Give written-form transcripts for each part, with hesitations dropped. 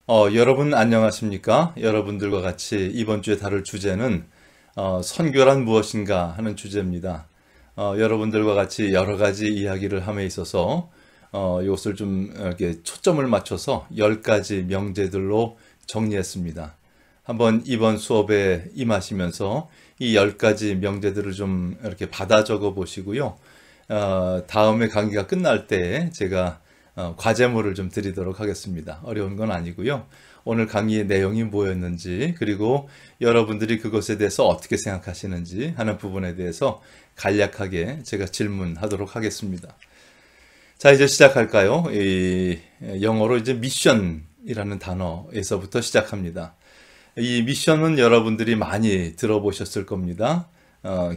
여러분 안녕하십니까? 여러분들과 같이 이번 주에 다룰 주제는 선교란 무엇인가 하는 주제입니다. 여러분들과 같이 여러 가지 이야기를 함에 있어서 이것을 좀 이렇게 초점을 맞춰서 10가지 명제들로 정리했습니다. 한번 이번 수업에 임하시면서 이 10가지 명제들을 좀 이렇게 받아 적어 보시고요. 다음에 강의가 끝날 때 제가 과제물을 좀 드리도록 하겠습니다. 어려운 건 아니고요. 오늘 강의의 내용이 뭐였는지, 그리고 여러분들이 그것에 대해서 어떻게 생각하시는지 하는 부분에 대해서 간략하게 제가 질문하도록 하겠습니다. 자, 이제 시작할까요? 영어로 이제 미션이라는 단어에서부터 시작합니다. 이 미션은 여러분들이 많이 들어보셨을 겁니다.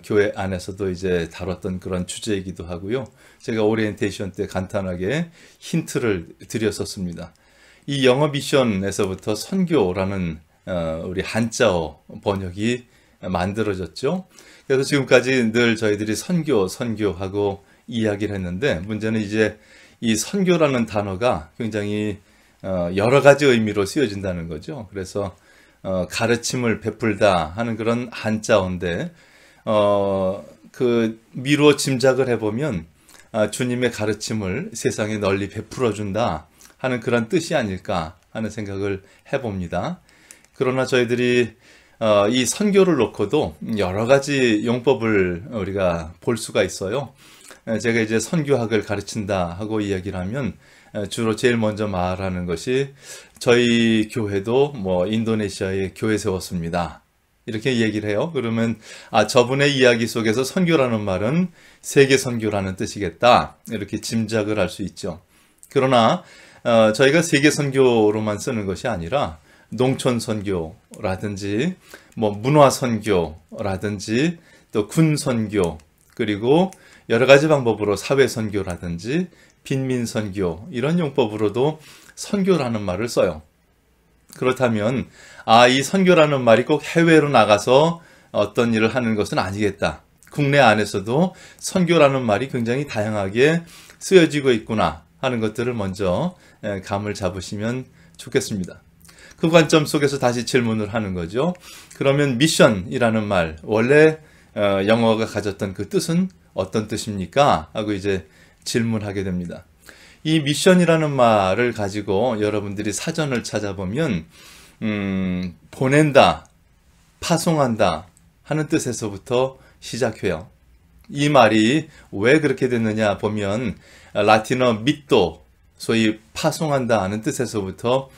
교회 안에서도 이제 다뤘던 그런 주제이기도 하고요. 제가 오리엔테이션 때 간단하게 힌트를 드렸었습니다. 이 영어 미션에서부터 선교라는 우리 한자어 번역이 만들어졌죠. 그래서 지금까지 늘 저희들이 선교하고 이야기를 했는데, 문제는 이제 이 선교라는 단어가 굉장히 여러 가지 의미로 쓰여진다는 거죠. 그래서 가르침을 베풀다 하는 그런 한자어인데, 미루어 짐작을 해보면 주님의 가르침을 세상에 널리 베풀어준다 하는 그런 뜻이 아닐까 하는 생각을 해봅니다. 그러나 저희들이 이 선교를 놓고도 여러 가지 용법을 우리가 볼 수가 있어요. 제가 이제 선교학을 가르친다 하고 이야기를 하면 주로 제일 먼저 말하는 것이 저희 교회도 뭐 인도네시아에 교회 세웠습니다, 이렇게 얘기를 해요. 그러면 저분의 이야기 속에서 선교라는 말은 세계 선교라는 뜻이겠다, 이렇게 짐작을 할 수 있죠. 그러나 저희가 세계 선교로만 쓰는 것이 아니라 농촌 선교라든지 뭐 문화 선교라든지 또 군 선교, 그리고 여러 가지 방법으로 사회 선교라든지 빈민 선교, 이런 용법으로도 선교라는 말을 써요. 그렇다면 이 선교라는 말이 꼭 해외로 나가서 어떤 일을 하는 것은 아니겠다, 국내 안에서도 선교라는 말이 굉장히 다양하게 쓰여지고 있구나 하는 것들을 먼저 감을 잡으시면 좋겠습니다. 그 관점 속에서 다시 질문을 하는 거죠. 그러면 미션이라는 말, 원래 영어가 가졌던 그 뜻은 어떤 뜻입니까? 하고 이제 질문하게 됩니다. 이 미션이라는 말을 가지고 여러분들이 사전을 찾아보면 보낸다, 파송한다 하는 뜻에서부터 시작해요. 이 말이 왜 그렇게 됐느냐 보면 라틴어 미또, 소위 파송한다 하는 뜻에서부터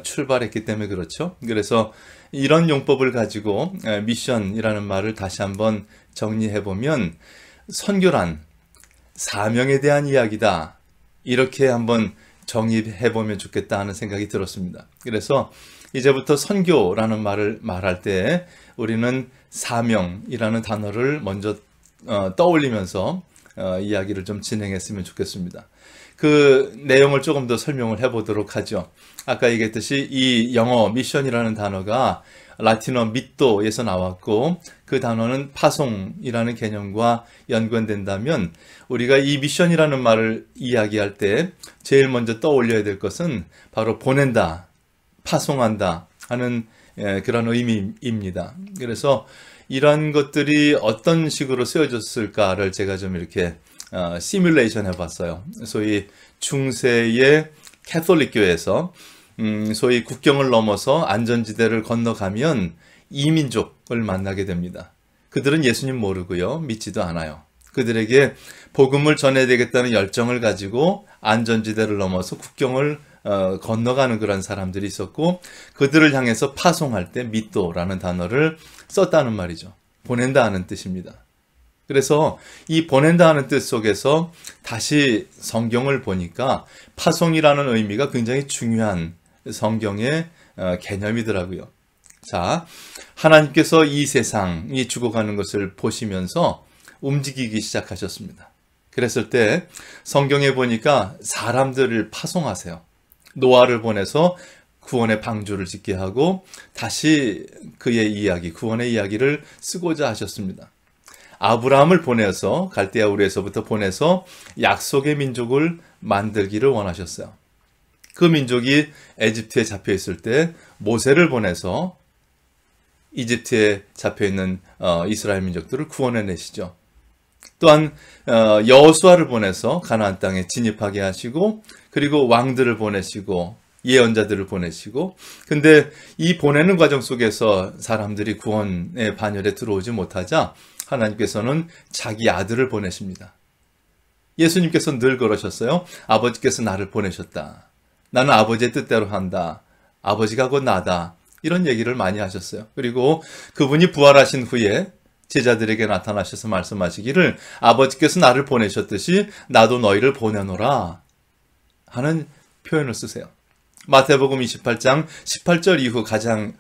출발했기 때문에 그렇죠. 그래서 이런 용법을 가지고 미션이라는 말을 다시 한번 정리해보면 선교란 사명에 대한 이야기다, 이렇게 한번 정의해보면 좋겠다 하는 생각이 들었습니다. 그래서 이제부터 선교라는 말을 말할 때 우리는 사명이라는 단어를 먼저 떠올리면서 이야기를 좀 진행했으면 좋겠습니다. 그 내용을 조금 더 설명을 해보도록 하죠. 아까 얘기했듯이 이 영어 미션이라는 단어가 라틴어 미또에서 나왔고, 그 단어는 파송이라는 개념과 연관된다면 우리가 이 미션이라는 말을 이야기할 때 제일 먼저 떠올려야 될 것은 바로 보낸다, 파송한다 하는 그런 의미입니다. 그래서 이런 것들이 어떤 식으로 쓰여졌을까를 제가 좀 이렇게 시뮬레이션 해봤어요. 소위 중세의 캐톨릭 교회에서 소위 국경을 넘어서 안전지대를 건너가면 이민족을 만나게 됩니다. 그들은 예수님 모르고요, 믿지도 않아요. 그들에게 복음을 전해야 되겠다는 열정을 가지고 안전지대를 넘어서 국경을 건너가는 그런 사람들이 있었고, 그들을 향해서 파송할 때 미또라는 단어를 썼다는 말이죠. 보낸다 하는 뜻입니다. 그래서 이 보낸다 하는 뜻 속에서 다시 성경을 보니까 파송이라는 의미가 굉장히 중요한 성경의 개념이더라고요. 자, 하나님께서 이 세상이 죽어가는 것을 보시면서 움직이기 시작하셨습니다. 그랬을 때 성경에 보니까 사람들을 파송하세요. 노아를 보내서 구원의 방주를 짓게 하고 다시 그의 이야기, 구원의 이야기를 쓰고자 하셨습니다. 아브라함을 보내서 갈대아 우르에서부터 보내서 약속의 민족을 만들기를 원하셨어요. 그 민족이 에집트에 잡혀 있을 때 모세를 보내서 이집트에 잡혀 있는 이스라엘 민족들을 구원해 내시죠. 또한 여호수아를 보내서 가나안 땅에 진입하게 하시고, 그리고 왕들을 보내시고 예언자들을 보내시고, 근데 이 보내는 과정 속에서 사람들이 구원의 반열에 들어오지 못하자 하나님께서는 자기 아들을 보내십니다. 예수님께서 늘 그러셨어요. 아버지께서 나를 보내셨다. 나는 아버지의 뜻대로 한다. 아버지가 곧 나다. 이런 얘기를 많이 하셨어요. 그리고 그분이 부활하신 후에 제자들에게 나타나셔서 말씀하시기를 아버지께서 나를 보내셨듯이 나도 너희를 보내노라 하는 표현을 쓰세요. 마태복음 28장 18절 이후 가장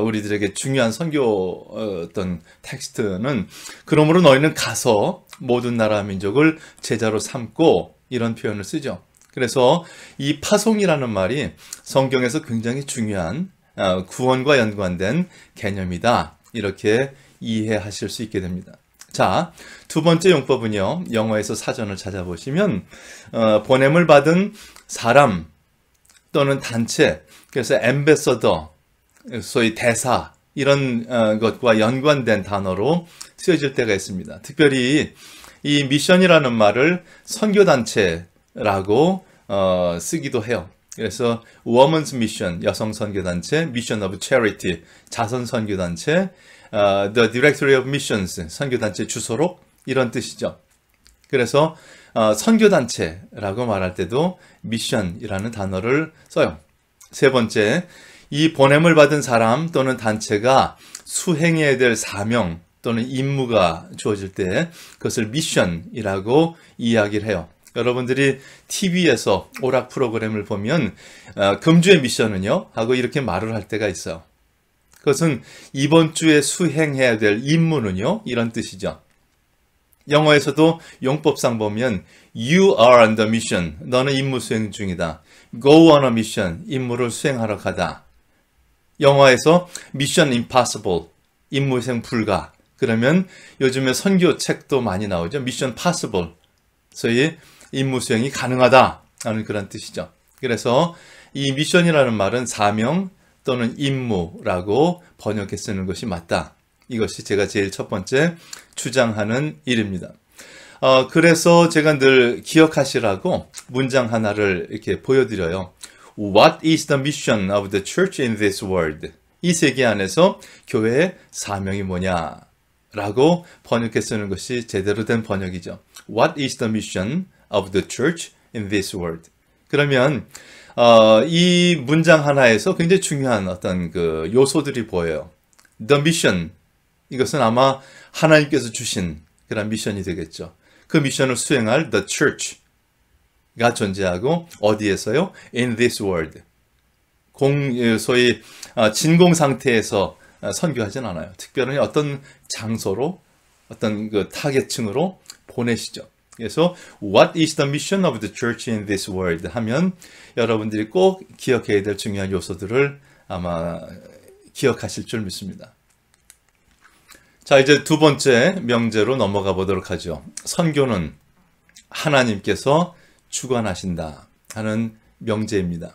우리들에게 중요한 선교 어떤 텍스트는 그러므로 너희는 가서 모든 나라 민족을 제자로 삼고 이런 표현을 쓰죠. 그래서 이 파송이라는 말이 성경에서 굉장히 중요한 구원과 연관된 개념이다. 이렇게 이해하실 수 있게 됩니다. 자, 두 번째 용법은요. 영어에서 사전을 찾아보시면 보냄을 받은 사람 또는 단체, 그래서 엠베서더, 소위 대사 이런 것과 연관된 단어로 쓰여질 때가 있습니다. 특별히 이 미션이라는 말을 선교단체라고 쓰기도 해요. 그래서 Women's Mission, 여성 선교단체, Mission of Charity, 자선 선교단체, The Directory of Missions, 선교단체 주소록 이런 뜻이죠. 그래서 선교단체라고 말할 때도 미션이라는 단어를 써요. 세 번째, 이 보냄을 받은 사람 또는 단체가 수행해야 될 사명 또는 임무가 주어질 때 그것을 미션이라고 이야기를 해요. 여러분들이 TV에서 오락 프로그램을 보면 금주의 미션은요 하고 이렇게 말을 할 때가 있어요. 그것은 이번 주에 수행해야 될 임무는요 이런 뜻이죠. 영어에서도 용법상 보면 You are on the mission. 너는 임무 수행 중이다. Go on a mission. 임무를 수행하러 가다. 영어에서 Mission Impossible. 임무 수행 불가. 그러면 요즘에 선교 책도 많이 나오죠. Mission Possible. 소위 임무 수행이 가능하다 하는 그런 뜻이죠. 그래서 이 미션이라는 말은 사명 또는 임무라고 번역해 쓰는 것이 맞다. 이것이 제가 제일 첫 번째 주장하는 일입니다. 그래서 제가 늘 기억하시라고 문장 하나를 이렇게 보여드려요. What is the mission of the church in this world? 이 세계 안에서 교회의 사명이 뭐냐? 라고 번역해 쓰는 것이 제대로 된 번역이죠. What is the mission of the church in this world? 그러면 이 문장 하나에서 굉장히 중요한 어떤 그 요소들이 보여요. The mission, 이것은 아마 하나님께서 주신 그런 미션이 되겠죠. 그 미션을 수행할 the church가 존재하고 어디에서요? In this world. 소위 진공 상태에서 선교하진 않아요. 특별히 어떤 장소로 어떤 그 타겟층으로 보내시죠. 그래서 What is the mission of the church in this world? 하면 여러분들이 꼭 기억해야 될 중요한 요소들을 아마 기억하실 줄 믿습니다. 자, 이제 두 번째 명제로 넘어가 보도록 하죠. 선교는 하나님께서 주관하신다 하는 명제입니다.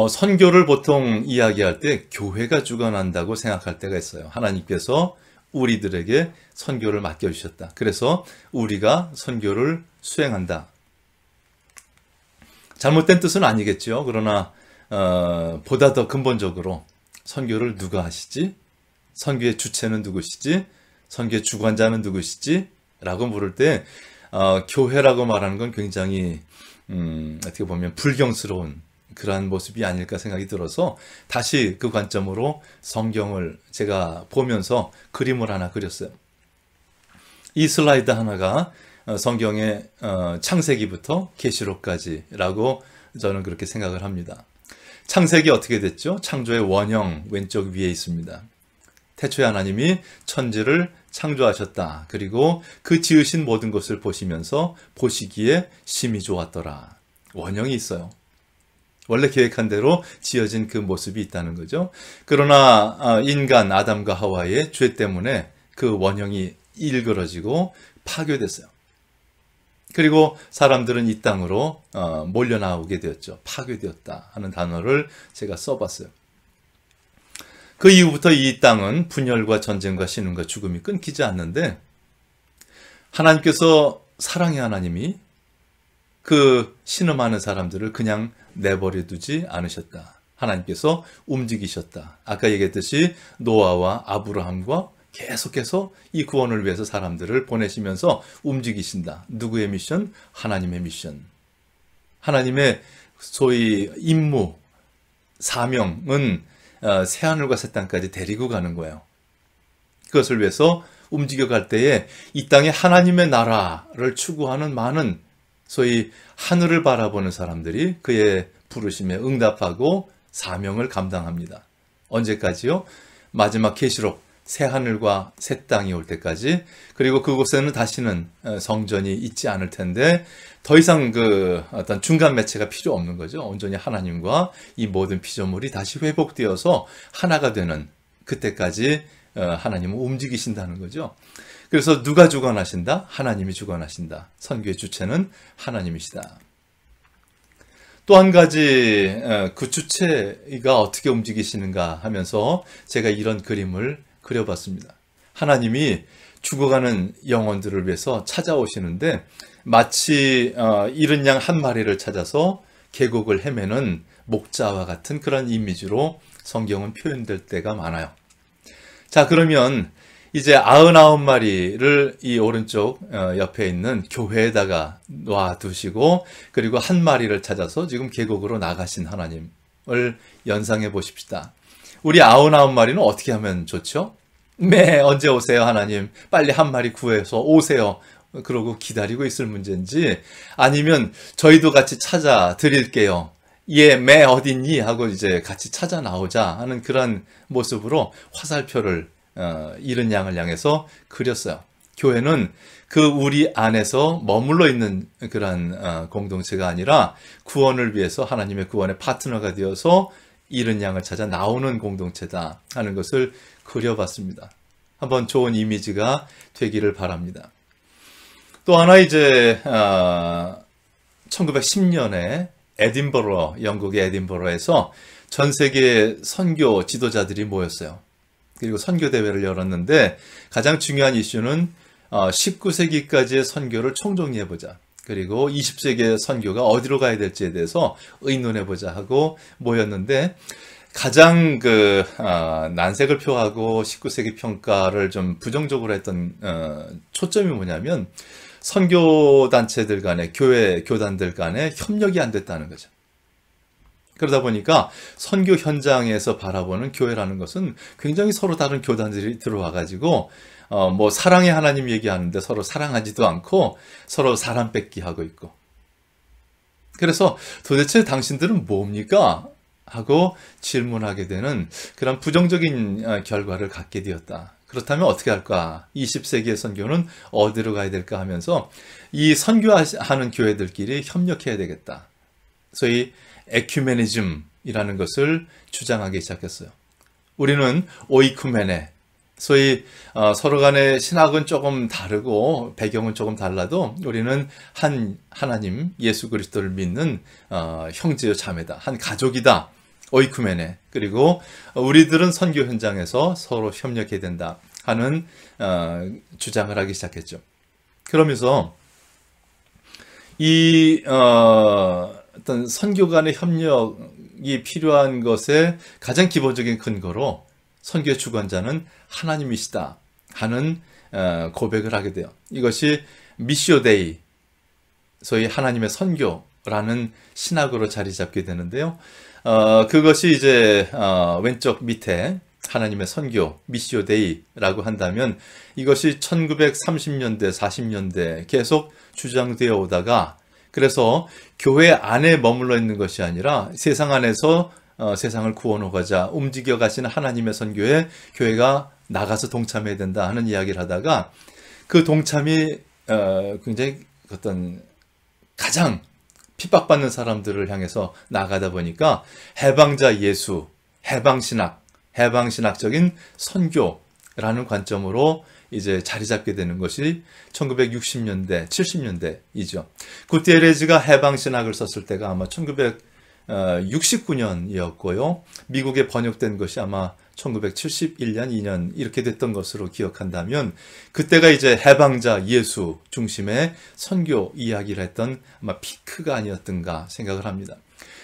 선교를 보통 이야기할 때 교회가 주관한다고 생각할 때가 있어요. 하나님께서 우리들에게 선교를 맡겨주셨다. 그래서 우리가 선교를 수행한다. 잘못된 뜻은 아니겠죠. 그러나 보다 더 근본적으로 선교를 누가 하시지? 선교의 주체는 누구시지? 선교의 주관자는 누구시지? 라고 물을 때 교회라고 말하는 건 굉장히 어떻게 보면 불경스러운 그러한 모습이 아닐까 생각이 들어서 다시 그 관점으로 성경을 제가 보면서 그림을 하나 그렸어요. 이 슬라이드 하나가 성경의 창세기부터 계시록까지라고 저는 그렇게 생각을 합니다. 창세기 어떻게 됐죠? 창조의 원형 왼쪽 위에 있습니다. 태초에 하나님이 천지를 창조하셨다. 그리고 그 지으신 모든 것을 보시면서 보시기에 심히 좋았더라. 원형이 있어요. 원래 계획한 대로 지어진 그 모습이 있다는 거죠. 그러나 인간 아담과 하와의 죄 때문에 그 원형이 일그러지고 파괴됐어요. 그리고 사람들은 이 땅으로 몰려 나오게 되었죠. 파괴되었다 하는 단어를 제가 써봤어요. 그 이후부터 이 땅은 분열과 전쟁과 신음과 죽음이 끊기지 않는데, 하나님께서 사랑의 하나님이 그 신음하는 사람들을 그냥 내버려 두지 않으셨다. 하나님께서 움직이셨다. 아까 얘기했듯이 노아와 아브라함과 계속해서 이 구원을 위해서 사람들을 보내시면서 움직이신다. 누구의 미션? 하나님의 미션. 하나님의 소위 임무, 사명은 새하늘과 새 땅까지 데리고 가는 거예요. 그것을 위해서 움직여갈 때에 이 땅에 하나님의 나라를 추구하는 많은 소위 하늘을 바라보는 사람들이 그의 부르심에 응답하고 사명을 감당합니다. 언제까지요? 마지막 계시록 새 하늘과 새 땅이 올 때까지. 그리고 그곳에는 다시는 성전이 있지 않을 텐데 더 이상 그 어떤 중간 매체가 필요 없는 거죠. 온전히 하나님과 이 모든 피조물이 다시 회복되어서 하나가 되는 그때까지 하나님은 움직이신다는 거죠. 그래서 누가 주관하신다? 하나님이 주관하신다. 선교의 주체는 하나님이시다. 또 한 가지 그 주체가 어떻게 움직이시는가 하면서 제가 이런 그림을 그려봤습니다. 하나님이 죽어가는 영혼들을 위해서 찾아오시는데 마치 잃은 양 한 마리를 찾아서 계곡을 헤매는 목자와 같은 그런 이미지로 성경은 표현될 때가 많아요. 자, 그러면 이제 99마리를 이 오른쪽 옆에 있는 교회에다가 놔두시고 그리고 한 마리를 찾아서 지금 계곡으로 나가신 하나님을 연상해 보십시다. 우리 99마리는 어떻게 하면 좋죠? 네, 언제 오세요 하나님? 빨리 한 마리 구해서 오세요. 그러고 기다리고 있을 문제인지, 아니면 저희도 같이 찾아 드릴게요. 매 어딨니? 하고 이제 같이 찾아 나오자 하는 그런 모습으로 화살표를 잃은 양을 향해서 그렸어요. 교회는 그 우리 안에서 머물러 있는 그런 공동체가 아니라 구원을 위해서 하나님의 구원의 파트너가 되어서 잃은 양을 찾아 나오는 공동체다 하는 것을 그려봤습니다. 한번 좋은 이미지가 되기를 바랍니다. 또 하나 이제 1910년에 에딘버러, 영국의 에딘버러에서 전 세계 선교 지도자들이 모였어요. 그리고 선교 대회를 열었는데 가장 중요한 이슈는 19세기까지의 선교를 총정리해보자. 그리고 20세기의 선교가 어디로 가야 될지에 대해서 의논해보자 하고 모였는데, 가장 난색을 표하고 19세기 평가를 좀 부정적으로 했던 초점이 뭐냐면 선교단체들 간에, 교회 교단들 간에 협력이 안 됐다는 거죠. 그러다 보니까 선교 현장에서 바라보는 교회라는 것은 굉장히 서로 다른 교단들이 들어와가지고 뭐 사랑의 하나님 얘기하는데 서로 사랑하지도 않고 서로 사람 뺏기 하고 있고, 그래서 도대체 당신들은 뭡니까? 하고 질문하게 되는 그런 부정적인 결과를 갖게 되었다. 그렇다면 어떻게 할까? 20세기의 선교는 어디로 가야 될까 하면서 이 선교하는 교회들끼리 협력해야 되겠다. 소위 에큐메니즘이라는 것을 주장하기 시작했어요. 우리는 오이쿠메네, 소위 서로 간의 신학은 조금 다르고 배경은 조금 달라도 우리는 한 하나님 예수 그리스도를 믿는 형제요 자매다, 한 가족이다. 오이쿠메네. 그리고 우리들은 선교 현장에서 서로 협력해야 된다 하는 주장을 하기 시작했죠. 그러면서 이 어떤 선교 간의 협력이 필요한 것의 가장 기본적인 근거로 선교의 주관자는 하나님이시다 하는 고백을 하게 돼요. 이것이 미시오 데이, 소위 하나님의 선교라는 신학으로 자리 잡게 되는데요. 그것이 이제 왼쪽 밑에 하나님의 선교, 미시오 데이라고 한다면 이것이 1930년대, 40년대 계속 주장되어 오다가, 그래서 교회 안에 머물러 있는 것이 아니라 세상 안에서 세상을 구원하고자 움직여 가시는 하나님의 선교에 교회가 나가서 동참해야 된다 하는 이야기를 하다가, 그 동참이 굉장히 어떤 가장 핍박받는 사람들을 향해서 나가다 보니까 해방자 예수, 해방신학, 해방신학적인 선교라는 관점으로 이제 자리 잡게 되는 것이 1960년대, 70년대이죠. 구테레즈가 해방신학을 썼을 때가 아마 1969년이었고요. 미국에 번역된 것이 아마 1971년, 2년 이렇게 됐던 것으로 기억한다면 그때가 이제 해방자 예수 중심의 선교 이야기를 했던 아마 피크가 아니었던가 생각을 합니다.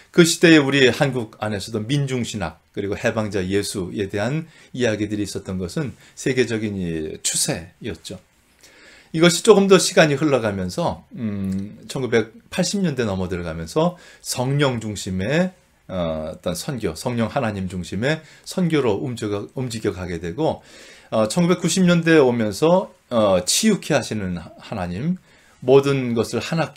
그 시대에 우리 한국 안에서도 민중신학 그리고 해방자 예수에 대한 이야기들이 있었던 것은 세계적인 추세였죠. 이것이 조금 더 시간이 흘러가면서 1980년대 넘어 들어가면서 성령 중심의 어떤 선교, 성령 하나님 중심의 선교로 움직여 가게 되고 1990년대에 오면서 치유케 하시는 하나님, 모든 것을 하나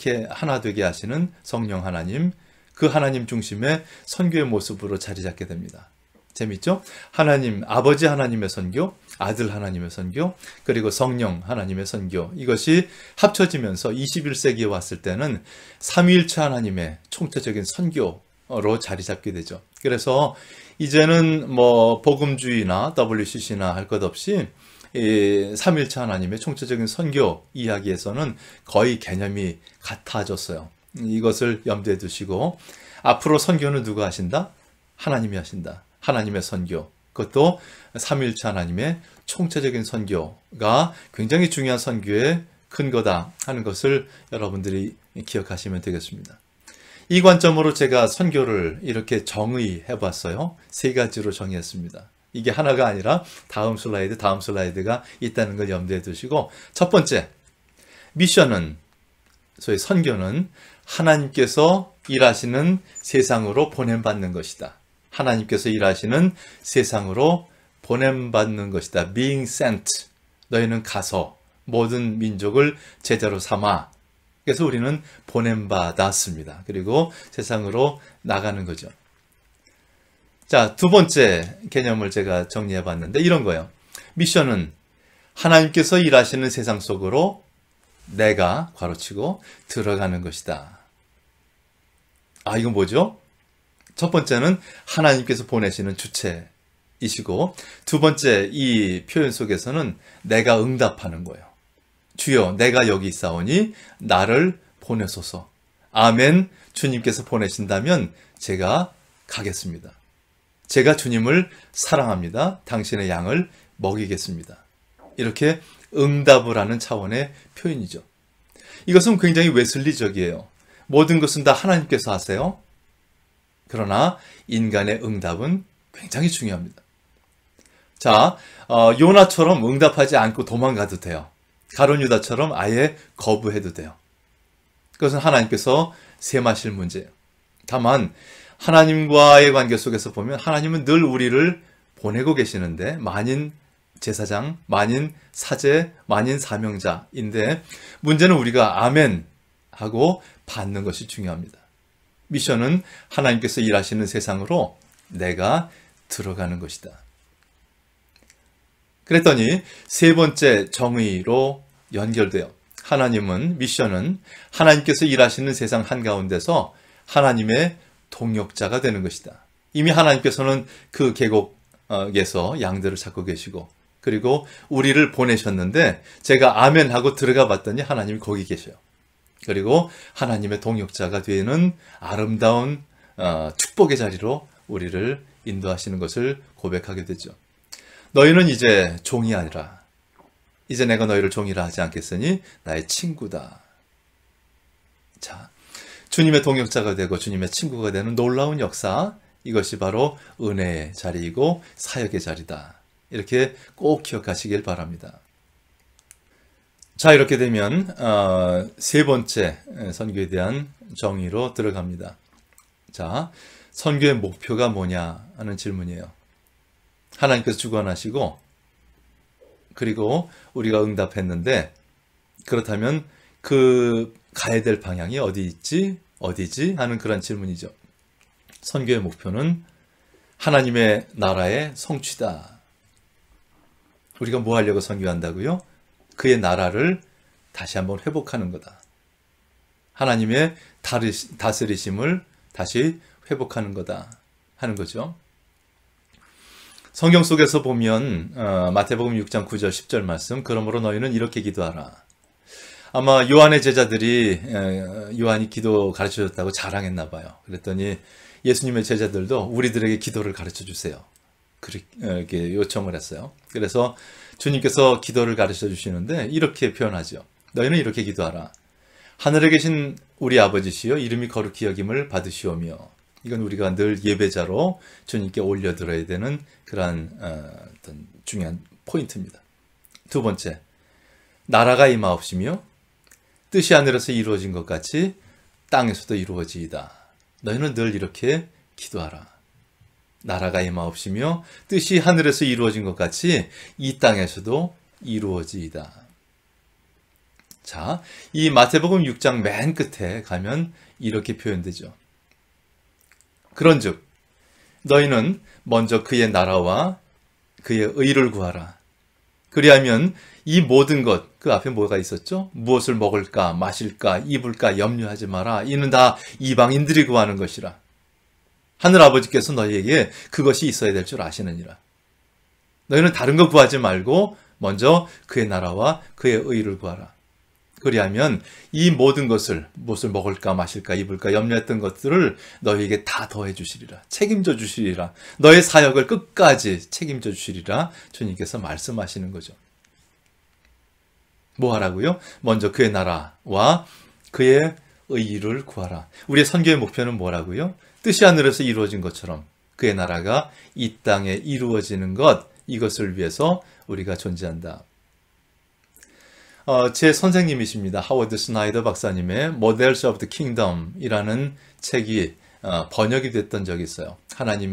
되게 하시는 성령 하나님, 그 하나님 중심의 선교의 모습으로 자리 잡게 됩니다. 재밌죠? 하나님, 아버지 하나님의 선교, 아들 하나님의 선교, 그리고 성령 하나님의 선교, 이것이 합쳐지면서 21세기에 왔을 때는 삼위일체 하나님의 총체적인 선교로 자리 잡게 되죠. 그래서 이제는 뭐 복음주의나 WCC나 할 것 없이 삼위일체 하나님의 총체적인 선교 이야기에서는 거의 개념이 같아졌어요. 이것을 염두에 두시고 앞으로 선교는 누가 하신다? 하나님이 하신다. 하나님의 선교, 그것도 삼위일체 하나님의 총체적인 선교가 굉장히 중요한 선교의 근거다 하는 것을 여러분들이 기억하시면 되겠습니다. 이 관점으로 제가 선교를 이렇게 정의해 봤어요. 세 가지로 정의했습니다. 이게 하나가 아니라 다음 슬라이드가 있다는 걸 염두에 두시고, 첫 번째, 미션은, 소위 선교는 하나님께서 일하시는 세상으로 보냄받는 것이다. 하나님께서 일하시는 세상으로 보냄받는 것이다. Being sent. 너희는 가서 모든 민족을 제자로 삼아. 그래서 우리는 보냄받았습니다. 그리고 세상으로 나가는 거죠. 자, 두 번째 개념을 제가 정리해 봤는데 이런 거예요. 미션은 하나님께서 일하시는 세상 속으로 내가 괄호치고 들어가는 것이다. 아, 이건 뭐죠? 첫 번째는 하나님께서 보내시는 주체이시고, 두 번째 이 표현 속에서는 내가 응답하는 거예요. 주여, 내가 여기 있사오니 나를 보내소서. 아멘. 주님께서 보내신다면 제가 가겠습니다. 제가 주님을 사랑합니다. 당신의 양을 먹이겠습니다. 이렇게 응답을 하는 차원의 표현이죠. 이것은 굉장히 웨슬리적이에요. 모든 것은 다 하나님께서 하세요. 그러나 인간의 응답은 굉장히 중요합니다. 자, 요나처럼 응답하지 않고 도망가도 돼요. 가룟 유다처럼 아예 거부해도 돼요. 그것은 하나님께서 세마실 문제예요. 다만 하나님과의 관계 속에서 보면 하나님은 늘 우리를 보내고 계시는데, 만인 제사장, 만인 사제, 만인 사명자인데 문제는 우리가 아멘 하고 받는 것이 중요합니다. 미션은 하나님께서 일하시는 세상으로 내가 들어가는 것이다. 그랬더니 세 번째 정의로 연결돼요. 하나님은, 미션은 하나님께서 일하시는 세상 한가운데서 하나님의 동역자가 되는 것이다. 이미 하나님께서는 그 계곡에서 양들을 찾고 계시고, 그리고 우리를 보내셨는데 제가 아멘 하고 들어가 봤더니 하나님이 거기 계셔요. 그리고 하나님의 동역자가 되는 아름다운 축복의 자리로 우리를 인도하시는 것을 고백하게 되죠. 너희는 이제 종이 아니라 이제 내가 너희를 종이라 하지 않겠으니 나의 친구다. 자, 주님의 동역자가 되고 주님의 친구가 되는 놀라운 역사, 이것이 바로 은혜의 자리이고 사역의 자리다. 이렇게 꼭 기억하시길 바랍니다. 자, 이렇게 되면 세 번째 선교에 대한 정의로 들어갑니다. 자, 선교의 목표가 뭐냐 하는 질문이에요. 하나님께서 주관하시고 그리고 우리가 응답했는데, 그렇다면 그 가야 될 방향이 어디지 하는 그런 질문이죠. 선교의 목표는 하나님의 나라의 성취다. 우리가 뭐 하려고 선교한다고요? 그의 나라를 다시 한번 회복하는 거다. 하나님의 다스리심을 다시 회복하는 거다 하는 거죠. 성경 속에서 보면 마태복음 6장 9절 10절 말씀, 그러므로 너희는 이렇게 기도하라. 아마 요한의 제자들이 요한이 기도 가르쳐줬다고 자랑했나 봐요. 그랬더니 예수님의 제자들도 우리들에게 기도를 가르쳐 주세요, 그렇게 요청을 했어요. 그래서 주님께서 기도를 가르쳐 주시는데 이렇게 표현하죠. 너희는 이렇게 기도하라. 하늘에 계신 우리 아버지시여, 이름이 거룩히 여김을 받으시오며. 이건 우리가 늘 예배자로 주님께 올려드려야 되는 그러한 어떤 중요한 포인트입니다. 두 번째, 나라가 임하옵시며 뜻이 하늘에서 이루어진 것 같이 땅에서도 이루어지이다. 너희는 늘 이렇게 기도하라. 나라가 임하옵시며 뜻이 하늘에서 이루어진 것 같이 이 땅에서도 이루어지이다. 자, 이 마태복음 6장 맨 끝에 가면 이렇게 표현되죠. 그런즉 너희는 먼저 그의 나라와 그의 의를 구하라. 그리하면 이 모든 것, 그 앞에 뭐가 있었죠? 무엇을 먹을까, 마실까, 입을까 염려하지 마라. 이는 다 이방인들이 구하는 것이라. 하늘 아버지께서 너희에게 그것이 있어야 될 줄 아시느니라. 너희는 다른 거 구하지 말고 먼저 그의 나라와 그의 의를 구하라. 그리하면 이 모든 것을, 무엇을 먹을까, 마실까, 입을까 염려했던 것들을 너희에게 다 더해 주시리라. 책임져 주시리라. 너의 사역을 끝까지 책임져 주시리라. 주님께서 말씀하시는 거죠. 뭐 하라고요? 먼저 그의 나라와 그의 의를 구하라. 우리의 선교의 목표는 뭐라고요? 뜻이 하늘에서 이루어진 것처럼 그의 나라가 이 땅에 이루어지는 것, 이것을 위해서 우리가 존재한다. 제 선생님이십니다. 하워드 스나이더 박사님의 Models of the Kingdom 이라는 책이 번역이 됐던 적이 있어요. 하나님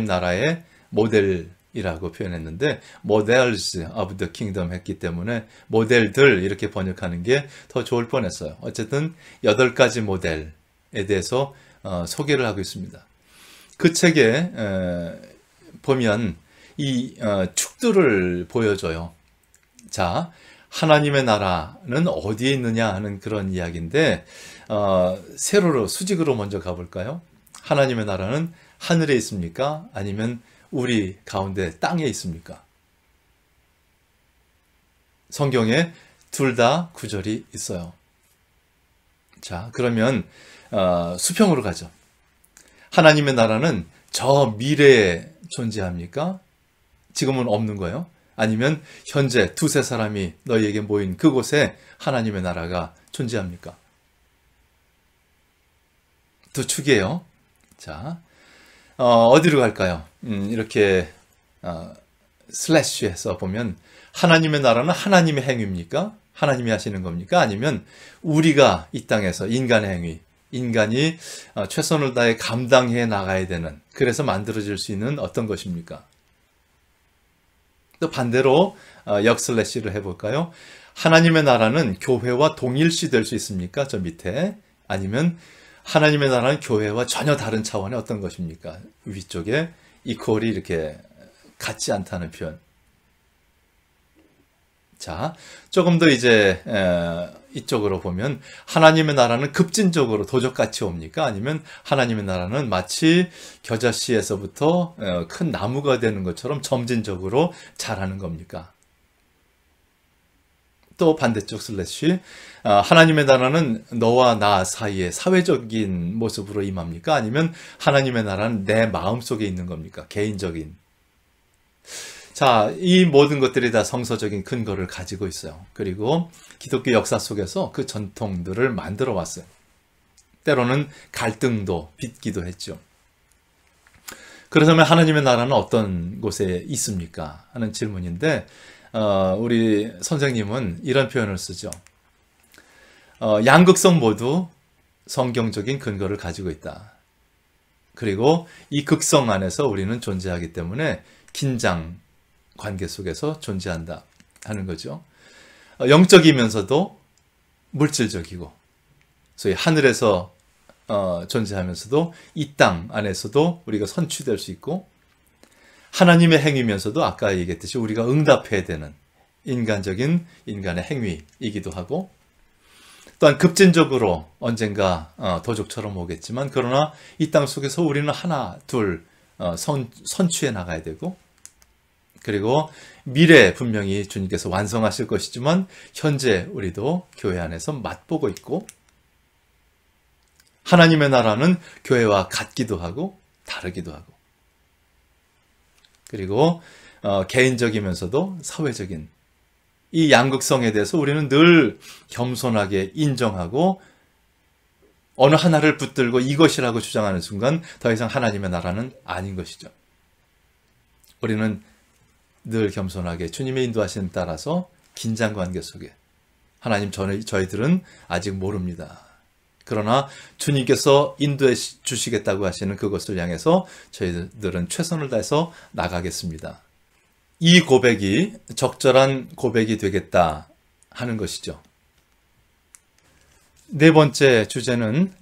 나라의 모델이라고 표현했는데 Models of the Kingdom 했기 때문에 모델들 이렇게 번역하는 게 더 좋을 뻔했어요. 어쨌든 8가지 모델에 대해서 소개를 하고 있습니다. 그 책에 보면 이 축들을 보여줘요. 자, 하나님의 나라는 어디에 있느냐 하는 그런 이야기인데 세로로 수직으로 먼저 가볼까요? 하나님의 나라는 하늘에 있습니까? 아니면 우리 가운데 땅에 있습니까? 성경에 둘 다 구절이 있어요. 자, 그러면 수평으로 가죠. 하나님의 나라는 저 미래에 존재합니까? 지금은 없는 거예요? 아니면 현재 두세 사람이 너희에게 모인 그곳에 하나님의 나라가 존재합니까? 두 축이에요. 자, 어디로 갈까요? 이렇게 슬래시해서 보면 하나님의 나라는 하나님의 행위입니까? 하나님이 하시는 겁니까? 아니면 우리가 이 땅에서 인간의 행위, 인간이 최선을 다해 감당해 나가야 되는, 그래서 만들어질 수 있는 어떤 것입니까? 또 반대로 역슬래시를 해볼까요? 하나님의 나라는 교회와 동일시 될 수 있습니까? 저 밑에. 아니면 하나님의 나라는 교회와 전혀 다른 차원의 어떤 것입니까? 위쪽에 이퀄이 이렇게 같지 않다는 표현. 자, 조금 더 이제 이쪽으로 보면 하나님의 나라는 급진적으로 도적같이 옵니까? 아니면 하나님의 나라는 마치 겨자씨에서부터 큰 나무가 되는 것처럼 점진적으로 자라는 겁니까? 또 반대쪽 슬래시, 하나님의 나라는 너와 나 사이에 사회적인 모습으로 임합니까? 아니면 하나님의 나라는 내 마음속에 있는 겁니까? 개인적인. 자, 이 모든 것들이 다 성서적인 근거를 가지고 있어요. 그리고 기독교 역사 속에서 그 전통들을 만들어 왔어요. 때로는 갈등도 빚기도 했죠. 그렇다면 하나님의 나라는 어떤 곳에 있습니까? 하는 질문인데 우리 선생님은 이런 표현을 쓰죠. 양극성 모두 성경적인 근거를 가지고 있다. 그리고 이 극성 안에서 우리는 존재하기 때문에 긴장 관계 속에서 존재한다 하는 거죠. 영적이면서도 물질적이고, 소위 하늘에서 존재하면서도 이 땅 안에서도 우리가 선취될 수 있고, 하나님의 행위면서도 아까 얘기했듯이 우리가 응답해야 되는 인간적인 인간의 행위이기도 하고, 또한 급진적으로 언젠가 도적처럼 오겠지만, 그러나 이 땅 속에서 우리는 하나 둘 선취해 나가야 되고, 그리고 미래 분명히 주님께서 완성하실 것이지만 현재 우리도 교회 안에서 맛보고 있고 하나님의 나라는 교회와 같기도 하고 다르기도 하고 그리고 개인적이면서도 사회적인 이 양극성에 대해서 우리는 늘 겸손하게 인정하고 어느 하나를 붙들고 이것이라고 주장하는 순간 더 이상 하나님의 나라는 아닌 것이죠. 우리는 늘 겸손하게 주님의 인도하심에 따라서 긴장관계 속에 하나님 저희들은 아직 모릅니다. 그러나 주님께서 인도해 주시겠다고 하시는 그것을 향해서 저희들은 최선을 다해서 나가겠습니다. 이 고백이 적절한 고백이 되겠다 하는 것이죠. 네 번째 주제는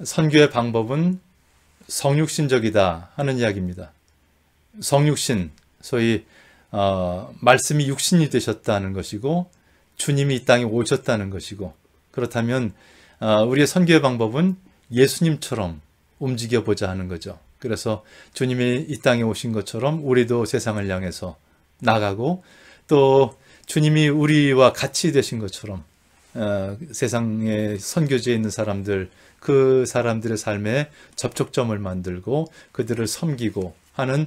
선교의 방법은 성육신적이다 하는 이야기입니다. 성육신, 소위 말씀이 육신이 되셨다는 것이고 주님이 이 땅에 오셨다는 것이고 그렇다면 우리의 선교의 방법은 예수님처럼 움직여보자 하는 거죠. 그래서 주님이 이 땅에 오신 것처럼 우리도 세상을 향해서 나가고 또 주님이 우리와 같이 되신 것처럼 세상에 선교지에 있는 사람들, 그 사람들의 삶에 접촉점을 만들고 그들을 섬기고 하는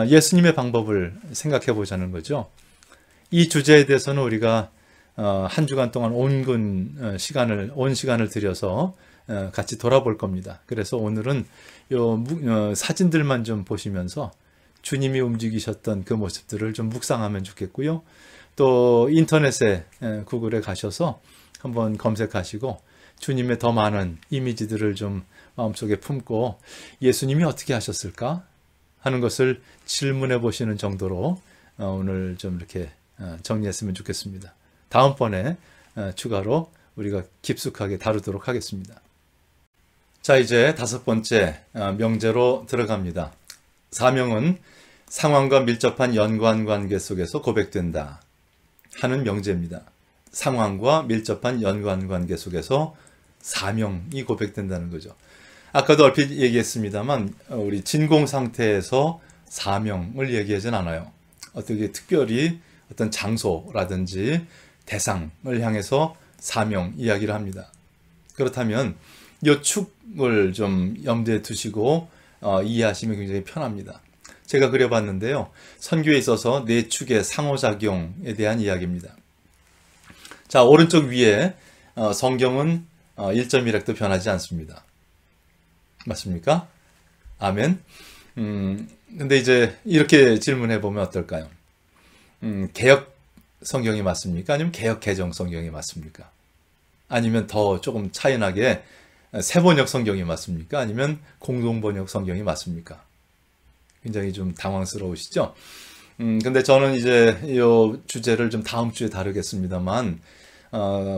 예수님의 방법을 생각해 보자는 거죠. 이 주제에 대해서는 우리가 한 주간 동안 온 시간을 들여서 같이 돌아볼 겁니다. 그래서 오늘은 요 사진들만 좀 보시면서 주님이 움직이셨던 그 모습들을 좀 묵상하면 좋겠고요. 또 인터넷에 구글에 가셔서 한번 검색하시고 주님의 더 많은 이미지들을 좀 마음속에 품고 예수님이 어떻게 하셨을까 하는 것을 질문해 보시는 정도로 오늘 좀 이렇게 정리했으면 좋겠습니다. 다음번에 추가로 우리가 깊숙하게 다루도록 하겠습니다. 자, 이제 다섯 번째 명제로 들어갑니다. 사명은 상황과 밀접한 연관관계 속에서 고백된다 하는 명제입니다. 상황과 밀접한 연관관계 속에서 사명이 고백된다는 거죠. 아까도 얼핏 얘기했습니다만 우리 진공 상태에서 사명을 얘기하진 않아요. 어떻게 특별히 어떤 장소라든지 대상을 향해서 사명 이야기를 합니다. 그렇다면 이 축을 좀 염두에 두시고 이해하시면 굉장히 편합니다. 제가 그려봤는데요. 선교에 있어서 네 축의 상호작용에 대한 이야기입니다. 자, 오른쪽 위에 성경은 1.1획도 변하지 않습니다. 맞습니까? 아멘. 근데 이제 이렇게 질문해 보면 어떨까요? 개역 성경이 맞습니까? 아니면 개역 개정 성경이 맞습니까? 아니면 더 조금 차이나게 새번역 성경이 맞습니까? 아니면 공동번역 성경이 맞습니까? 굉장히 좀 당황스러우시죠? 근데 저는 이제 이 주제를 좀 다음 주에 다루겠습니다만,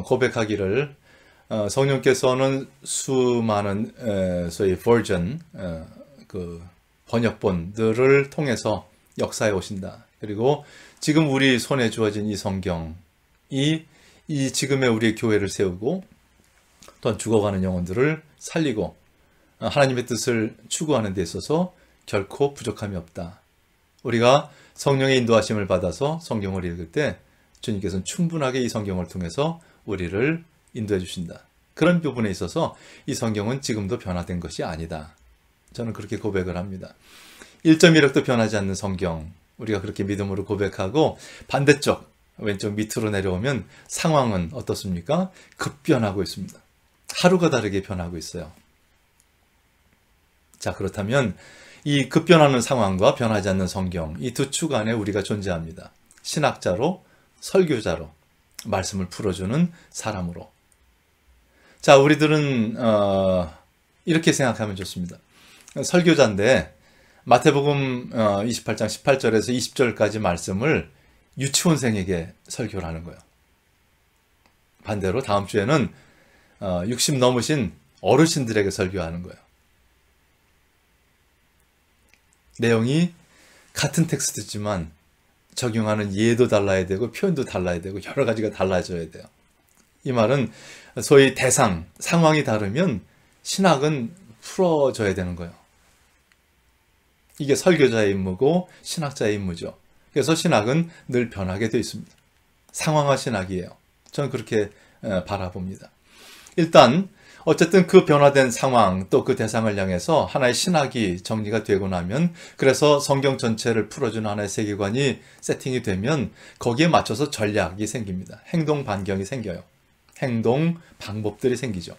고백하기를, 성령께서는 수많은, 소위 버전, 그 번역본들을 통해서 역사해 오신다. 그리고 지금 우리 손에 주어진 이 성경이 이 지금의 우리의 교회를 세우고 또한 죽어가는 영혼들을 살리고 하나님의 뜻을 추구하는 데 있어서 결코 부족함이 없다. 우리가 성령의 인도하심을 받아서 성경을 읽을 때 주님께서는 충분하게 이 성경을 통해서 우리를 인도해 주신다. 그런 부분에 있어서 이 성경은 지금도 변화된 것이 아니다. 저는 그렇게 고백을 합니다. 1.1획도 변하지 않는 성경, 우리가 그렇게 믿음으로 고백하고 반대쪽 왼쪽 밑으로 내려오면 상황은 어떻습니까? 급변하고 있습니다. 하루가 다르게 변하고 있어요. 자, 그렇다면 이 급변하는 상황과 변하지 않는 성경, 이 두 축 안에 우리가 존재합니다. 신학자로, 설교자로, 말씀을 풀어주는 사람으로. 자, 우리들은 이렇게 생각하면 좋습니다. 설교자인데 마태복음 28장 18절에서 20절까지 말씀을 유치원생에게 설교를 하는 거예요. 반대로 다음 주에는 60 넘으신 어르신들에게 설교하는 거예요. 내용이 같은 텍스트지만 적용하는 예도 달라야 되고 표현도 달라야 되고 여러 가지가 달라져야 돼요. 이 말은 소위 대상, 상황이 다르면 신학은 풀어져야 되는 거예요. 이게 설교자의 임무고 신학자의 임무죠. 그래서 신학은 늘 변하게 되어 있습니다. 상황화 신학이에요. 저는 그렇게 바라봅니다. 일단 어쨌든 그 변화된 상황 또 그 대상을 향해서 하나의 신학이 정리가 되고 나면, 그래서 성경 전체를 풀어주는 하나의 세계관이 세팅이 되면 거기에 맞춰서 전략이 생깁니다. 행동 반경이 생겨요. 행동 방법들이 생기죠.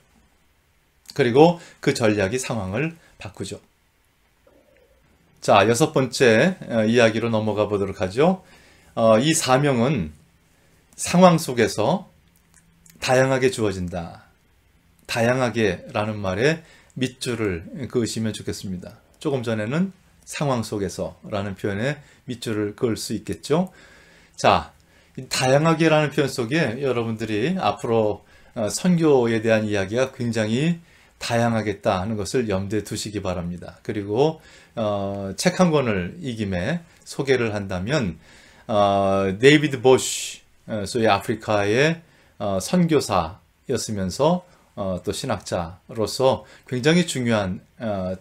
그리고 그 전략이 상황을 바꾸죠. 자, 6번째 이야기로 넘어가 보도록 하죠. 이 사명은 상황 속에서 다양하게 주어진다. 다양하게 라는 말에 밑줄을 그으시면 좋겠습니다. 조금 전에는 상황 속에서 라는 표현에 밑줄을 그을 수 있겠죠. 자, 다양하게 라는 표현 속에 여러분들이 앞으로 선교에 대한 이야기가 굉장히 다양하겠다 하는 것을 염두에 두시기 바랍니다. 그리고 책 한 권을 이 김에 소개를 한다면 데이비드 보쉬, 소위 아프리카의 선교사였으면서 또 신학자로서 굉장히 중요한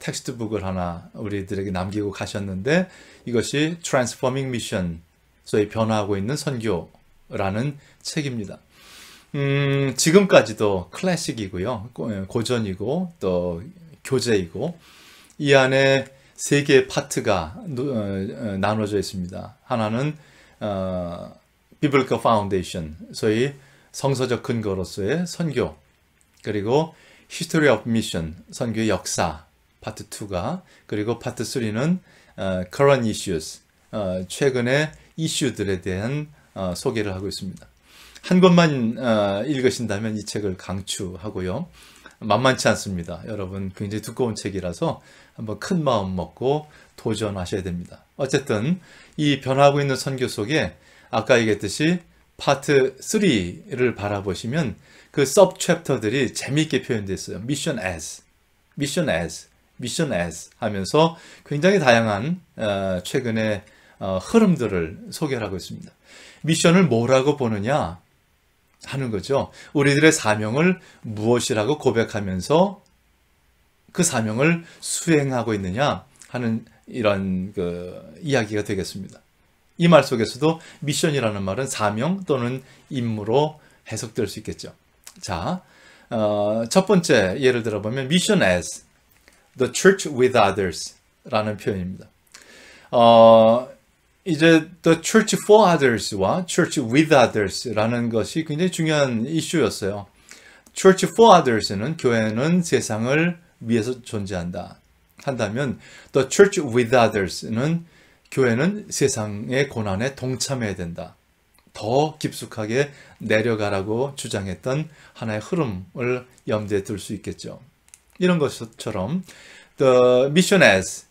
텍스트북을 하나 우리들에게 남기고 가셨는데, 이것이 Transforming Mission, 소위 변화하고 있는 선교라는 책입니다. 지금까지도 클래식이고요. 고전이고 또 교재이고, 이 안에 3개의 파트가 나눠져 있습니다. 하나는 Biblical Foundation, 소위 성서적 근거로서의 선교, 그리고 History of Mission, 선교의 역사, 파트 2가, 그리고 파트 3는 Current Issues, 최근의 이슈들에 대한 소개를 하고 있습니다. 한 권만 읽으신다면 이 책을 강추하고요. 만만치 않습니다. 여러분, 굉장히 두꺼운 책이라서 한번 큰 마음 먹고 도전하셔야 됩니다. 어쨌든 이 변화하고 있는 선교 속에 아까 얘기했듯이 파트 3를 바라보시면 그 서브 챕터들이 재미있게 표현되어 있어요. Mission as, Mission as, Mission as 하면서 굉장히 다양한 최근의 흐름들을 소개를 하고 있습니다. 미션을 뭐라고 보느냐 하는 거죠. 우리들의 사명을 무엇이라고 고백하면서 그 사명을 수행하고 있느냐 하는 이런 이야기가 되겠습니다. 이 말 속에서도 미션이라는 말은 사명 또는 임무로 해석될 수 있겠죠. 자, 첫 번째 예를 들어보면 Mission as the church with others 라는 표현입니다. 이제 the church for others와 church with others라는 것이 굉장히 중요한 이슈였어요. church for others는 교회는 세상을 위해서 존재한다 한다면, the church with others는 교회는 세상의 고난에 동참해야 된다. 더 깊숙하게 내려가라고 주장했던 하나의 흐름을 염두에 둘 수 있겠죠. 이런 것처럼 the mission as,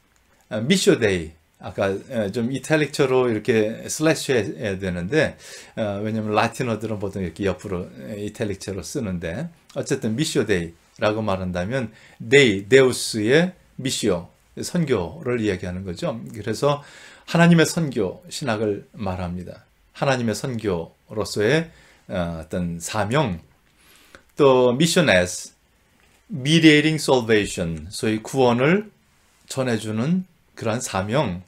mission day, 아까 좀 이탈릭처로 이렇게 슬래시 해야 되는데 왜냐면 라틴어들은 보통 이렇게 옆으로 이탈릭처로 쓰는데, 어쨌든 미시오 데이라고 말한다면 데이, 데우스의 미시오, 선교를 이야기하는 거죠. 그래서 하나님의 선교 신학을 말합니다. 하나님의 선교로서의 어떤 사명, 또 mission as mediating salvation, 소위 구원을 전해주는 그러한 사명,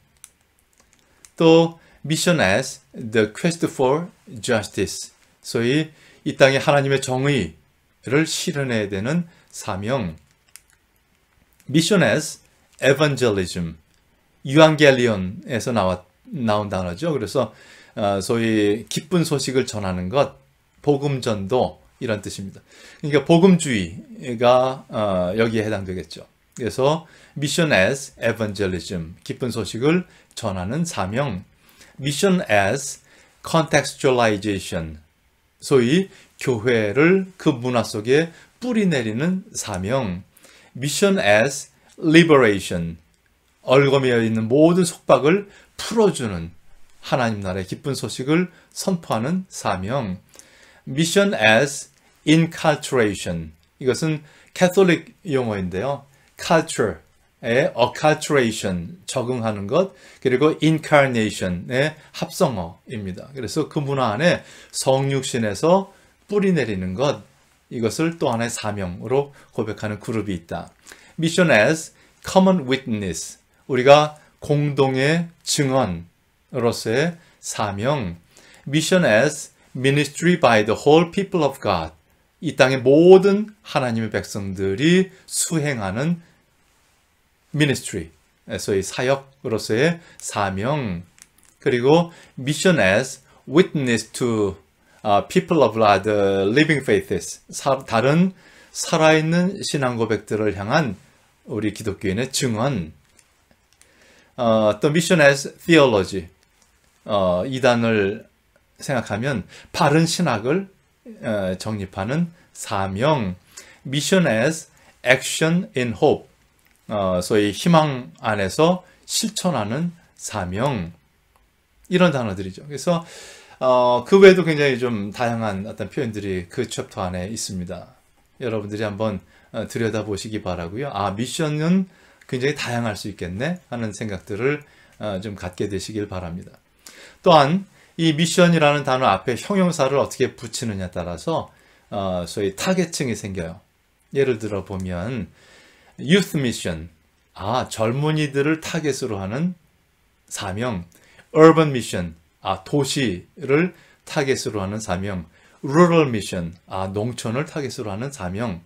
또 mission as the quest for justice, 소위 이 땅에 하나님의 정의를 실현해야 되는 사명, mission as evangelism, 유앙겔리온에서 나온 단어죠. 그래서 소위 기쁜 소식을 전하는 것, 복음전도 이런 뜻입니다. 그러니까 복음주의가 여기에 해당되겠죠. 그래서 mission as evangelism, 기쁜 소식을 전하는 사명, mission as contextualization, 소위 교회를 그 문화 속에 뿌리내리는 사명, mission as liberation, 얽어매여 있는 모든 속박을 풀어주는 하나님 나라의 기쁜 소식을 선포하는 사명, mission as inculturation, 이것은 캐톨릭 용어인데요. culture의 acculturation, 적응하는 것, 그리고 incarnation의 합성어입니다. 그래서 그 문화 안에 성육신에서 뿌리내리는 것, 이것을 또 하나의 사명으로 고백하는 그룹이 있다. mission as common witness, 우리가 공동의 증언, 미션으로서의 사명, mission as ministry by the whole people of God. 이 땅의 모든 하나님의 백성들이 수행하는 ministry, 소위 사역으로서의 사명, 그리고 mission as witness to people of the living faiths, 다른 살아있는 신앙 고백들을 향한 우리 기독교인의 증언, 또 mission as theology, 이 단을 생각하면 바른 신학을 정립하는 사명, mission as action in hope, 소위 희망 안에서 실천하는 사명, 이런 단어들이죠. 그래서 그 외에도 굉장히 좀 다양한 어떤 표현들이 그 챕터 안에 있습니다. 여러분들이 한번 들여다보시기 바라고요. 미션은 굉장히 다양할 수 있겠네 하는 생각들을 좀 갖게 되시길 바랍니다. 또한 이 미션이라는 단어 앞에 형용사를 어떻게 붙이느냐에 따라서 소위 타겟층이 생겨요. 예를 들어 보면 youth mission, 젊은이들을 타겟으로 하는 사명, urban mission, 도시를 타겟으로 하는 사명, rural mission, 농촌을 타겟으로 하는 사명,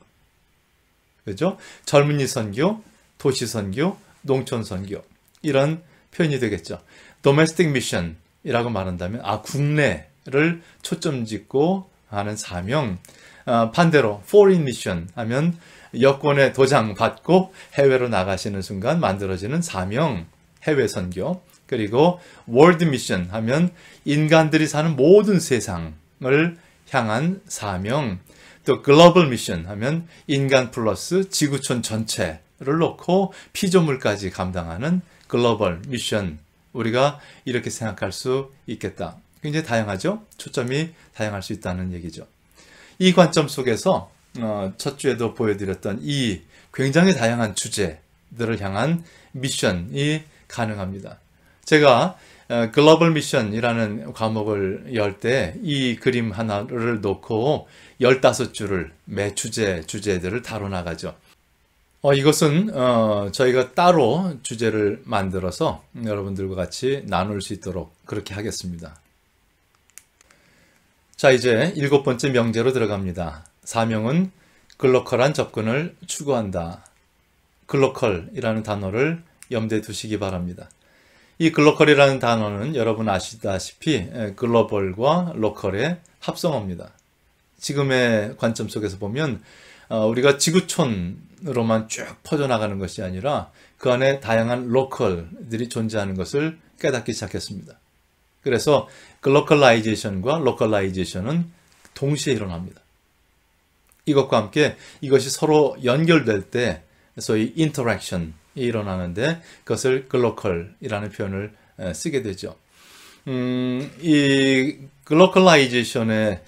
그죠? 젊은이 선교, 도시 선교, 농촌 선교, 이런 표현이 되겠죠. domestic mission 이라고 말한다면 국내를 초점 짓고 하는 사명, 반대로 foreign mission 하면 여권의 도장 받고 해외로 나가시는 순간 만들어지는 사명, 해외 선교, 그리고 world mission 하면 인간들이 사는 모든 세상을 향한 사명, 또 global mission 하면 인간 플러스 지구촌 전체를 놓고 피조물까지 감당하는 global mission, 우리가 이렇게 생각할 수 있겠다. 굉장히 다양하죠? 초점이 다양할 수 있다는 얘기죠. 이 관점 속에서 첫 주에도 보여드렸던 이 굉장히 다양한 주제들을 향한 미션이 가능합니다. 제가 글로벌 미션이라는 과목을 열 때 이 그림 하나를 놓고 15줄을 매 주제들을 다뤄나가죠. 이것은 저희가 따로 주제를 만들어서 여러분들과 같이 나눌 수 있도록 그렇게 하겠습니다. 자, 이제 7번째 명제로 들어갑니다. 사명은 글로컬한 접근을 추구한다. 글로컬이라는 단어를 염두에 두시기 바랍니다. 이 글로컬이라는 단어는 여러분 아시다시피 글로벌과 로컬의 합성어입니다. 지금의 관점 속에서 보면 우리가 지구촌으로만 쭉 퍼져나가는 것이 아니라 그 안에 다양한 로컬들이 존재하는 것을 깨닫기 시작했습니다. 그래서 글로컬라이제이션과 로컬라이제이션은 동시에 일어납니다. 이것과 함께 이것이 서로 연결될 때 소위 인터랙션이 일어나는데 그것을 글로컬이라는 표현을 쓰게 되죠. 이 글로컬라이제이션의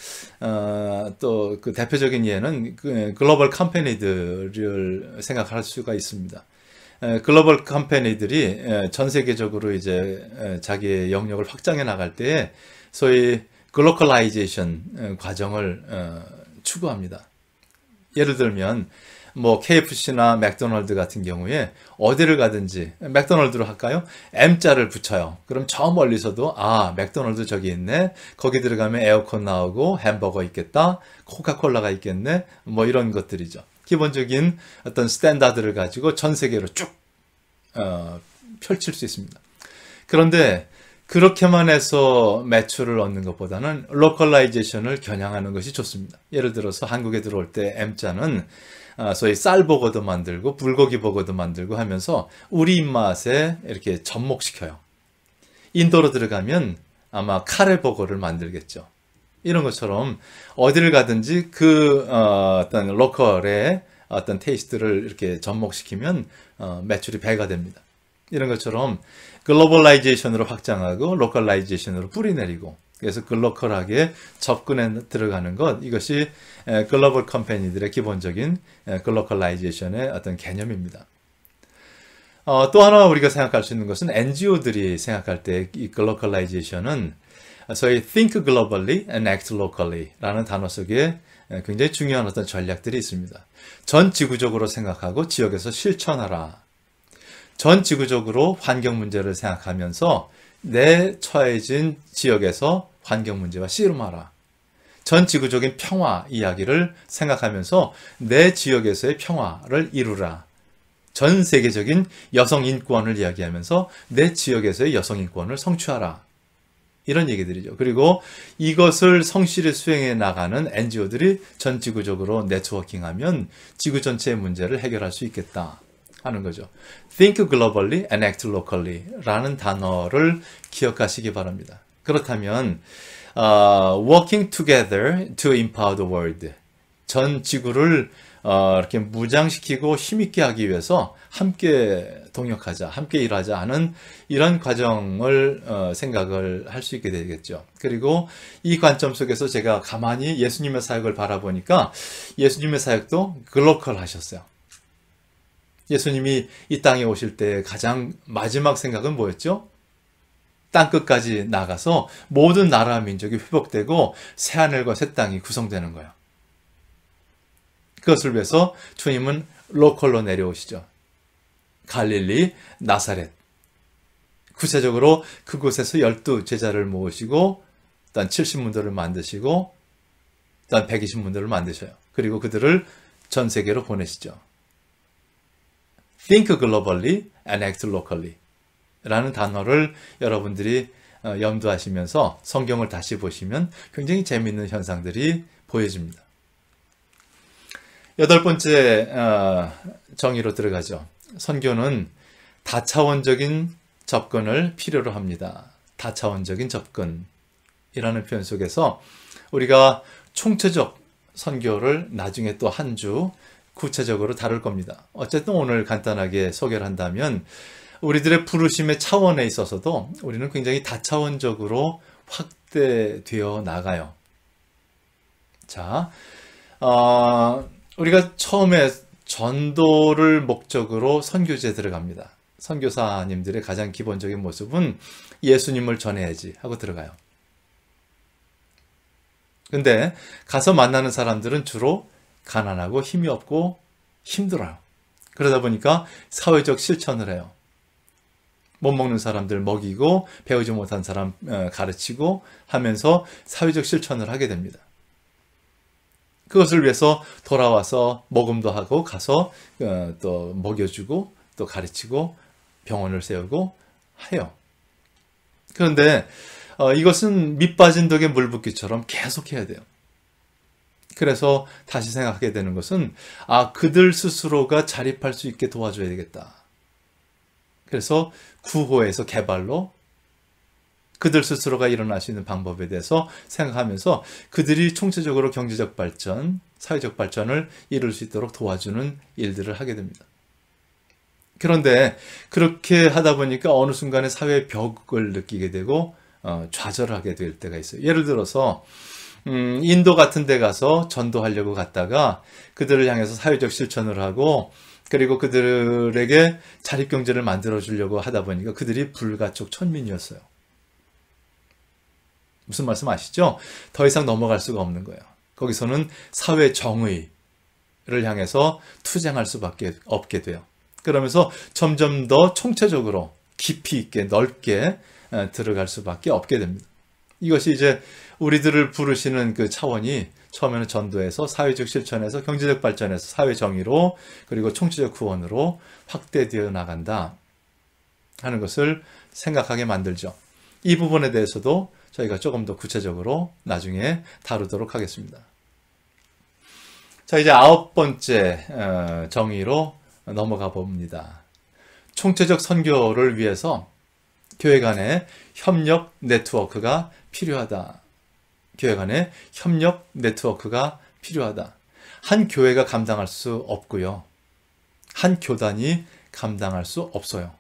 또 그 대표적인 예는 글로벌 컴퍼니들을 생각할 수가 있습니다. 글로벌 컴퍼니들이 전 세계적으로 이제 자기의 영역을 확장해 나갈 때 소위 글로컬라이제이션 과정을 추구합니다. 예를 들면 뭐 KFC나 맥도날드 같은 경우에 어디를 가든지 맥도날드로 할까요? M자를 붙여요. 그럼 저 멀리서도 맥도날드 저기 있네. 거기 들어가면 에어컨 나오고 햄버거 있겠다. 코카콜라가 있겠네. 뭐 이런 것들이죠. 기본적인 어떤 스탠다드를 가지고 전 세계로 쭉 펼칠 수 있습니다. 그런데 그렇게만 해서 매출을 얻는 것보다는 로컬라이제이션을 겨냥하는 것이 좋습니다. 예를 들어서 한국에 들어올 때 M자는 소위 쌀버거도 만들고 불고기 버거도 만들고 하면서 우리 입맛에 이렇게 접목시켜요. 인도로 들어가면 아마 카레버거를 만들겠죠. 이런 것처럼 어디를 가든지 그 어떤 로컬의 어떤 테이스트를 이렇게 접목시키면 매출이 배가 됩니다. 이런 것처럼 글로벌라이제이션으로 확장하고 로컬라이제이션으로 뿌리내리고 그래서 글로컬하게 접근해 들어가는 것, 이것이 글로벌 컴퍼니들의 기본적인 글로컬라이제이션의 어떤 개념입니다. 또 하나 우리가 생각할 수 있는 것은 NGO들이 생각할 때 이 글로컬라이제이션은 소위 think globally and act locally 라는 단어 속에 굉장히 중요한 어떤 전략들이 있습니다. 전 지구적으로 생각하고 지역에서 실천하라. 전 지구적으로 환경 문제를 생각하면서 내 처해진 지역에서 환경 문제와 씨름하라. 전 지구적인 평화 이야기를 생각하면서 내 지역에서의 평화를 이루라. 전 세계적인 여성 인권을 이야기하면서 내 지역에서의 여성 인권을 성취하라. 이런 얘기들이죠. 그리고 이것을 성실히 수행해 나가는 NGO들이 전 지구적으로 네트워킹하면 지구 전체의 문제를 해결할 수 있겠다 하는 거죠. Think globally and act locally 라는 단어를 기억하시기 바랍니다. 그렇다면 working together to empower the world. 전 지구를 이렇게 무장시키고 힘있게 하기 위해서 함께 동역하자, 함께 일하자 하는 이런 과정을 생각을 할 수 있게 되겠죠. 그리고 이 관점 속에서 제가 가만히 예수님의 사역을 바라보니까 예수님의 사역도 글로컬 하셨어요. 예수님이 이 땅에 오실 때 가장 마지막 생각은 뭐였죠? 땅끝까지 나가서 모든 나라와 민족이 회복되고 새하늘과 새 땅이 구성되는 거예요. 그것을 위해서 주님은 로컬로 내려오시죠. 갈릴리, 나사렛. 구체적으로 그곳에서 12 제자를 모으시고 일단 70문도를 만드시고 일단 120문도를 만드셔요. 그리고 그들을 전 세계로 보내시죠. Think globally and act locally 라는 단어를 여러분들이 염두하시면서 성경을 다시 보시면 굉장히 재미있는 현상들이 보여집니다. 8번째 정의로 들어가죠. 선교는 다차원적인 접근을 필요로 합니다. 다차원적인 접근이라는 표현 속에서 우리가 총체적 선교를 나중에 또 한 주 구체적으로 다룰 겁니다. 어쨌든 오늘 간단하게 소개를 한다면 우리들의 부르심의 차원에 있어서도 우리는 굉장히 다차원적으로 확대되어 나가요. 자, 우리가 처음에 전도를 목적으로 선교지에 들어갑니다. 선교사님들의 가장 기본적인 모습은 예수님을 전해야지 하고 들어가요. 근데 가서 만나는 사람들은 주로 가난하고 힘이 없고 힘들어요. 그러다 보니까 사회적 실천을 해요. 못 먹는 사람들 먹이고 배우지 못한 사람 가르치고 하면서 사회적 실천을 하게 됩니다. 그것을 위해서 돌아와서 모금도 하고 가서 또 먹여주고 또 가르치고 병원을 세우고 해요. 그런데 이것은 밑 빠진 독에 물 붓기처럼 계속 해야 돼요. 그래서 다시 생각하게 되는 것은 그들 스스로가 자립할 수 있게 도와줘야 되겠다. 그래서 구호에서 개발로 그들 스스로가 일어날 수 있는 방법에 대해서 생각하면서 그들이 총체적으로 경제적 발전, 사회적 발전을 이룰 수 있도록 도와주는 일들을 하게 됩니다. 그런데 그렇게 하다 보니까 어느 순간에 사회의 벽을 느끼게 되고 좌절하게 될 때가 있어요. 예를 들어서 인도 같은 데 가서 전도하려고 갔다가 그들을 향해서 사회적 실천을 하고 그리고 그들에게 자립경제를 만들어주려고 하다 보니까 그들이 불가촉 천민이었어요. 무슨 말씀 아시죠? 더 이상 넘어갈 수가 없는 거예요. 거기서는 사회 정의를 향해서 투쟁할 수밖에 없게 돼요. 그러면서 점점 더 총체적으로 깊이 있게 넓게 들어갈 수밖에 없게 됩니다. 이것이 이제 우리들을 부르시는 그 차원이 처음에는 전도에서 사회적 실천에서 경제적 발전에서 사회 정의로 그리고 총체적 구원으로 확대되어 나간다 하는 것을 생각하게 만들죠. 이 부분에 대해서도 저희가 조금 더 구체적으로 나중에 다루도록 하겠습니다. 자, 이제 9번째 정의로 넘어가 봅니다. 총체적 선교를 위해서 교회 간의 협력 네트워크가 필요하다. 교회 간의 협력 네트워크가 필요하다. 한 교회가 감당할 수 없고요. 한 교단이 감당할 수 없어요.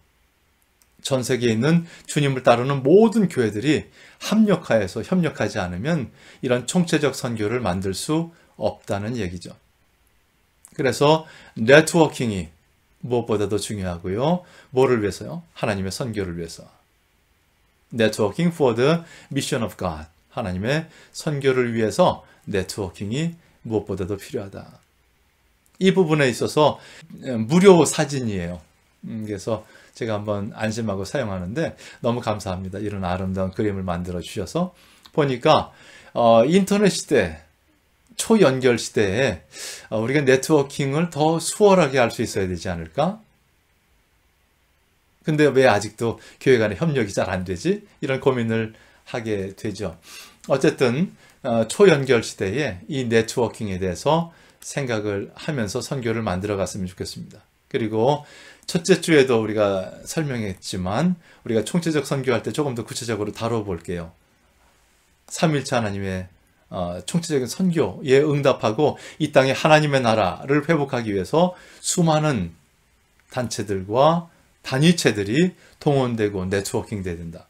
전 세계에 있는 주님을 따르는 모든 교회들이 합력하여서 협력하지 않으면 이런 총체적 선교를 만들 수 없다는 얘기죠. 그래서 네트워킹이 무엇보다도 중요하고요. 뭐를 위해서요? 하나님의 선교를 위해서. Networking for the mission of God. 하나님의 선교를 위해서 네트워킹이 무엇보다도 필요하다. 이 부분에 있어서 무료 사진이에요. 그래서 제가 한번 안심하고 사용하는데 너무 감사합니다. 이런 아름다운 그림을 만들어 주셔서 보니까 인터넷 시대, 초연결 시대에 우리가 네트워킹을 더 수월하게 할 수 있어야 되지 않을까? 근데 왜 아직도 교회 간의 협력이 잘 안 되지? 이런 고민을 하게 되죠. 어쨌든 초연결 시대에 이 네트워킹에 대해서 생각을 하면서 선교를 만들어 갔으면 좋겠습니다. 그리고 첫째 주에도 우리가 설명했지만 우리가 총체적 선교할 때 조금 더 구체적으로 다뤄볼게요. 삼위일체 하나님의 총체적인 선교에 응답하고 이 땅에 하나님의 나라를 회복하기 위해서 수많은 단체들과 단위체들이 동원되고 네트워킹 돼야 된다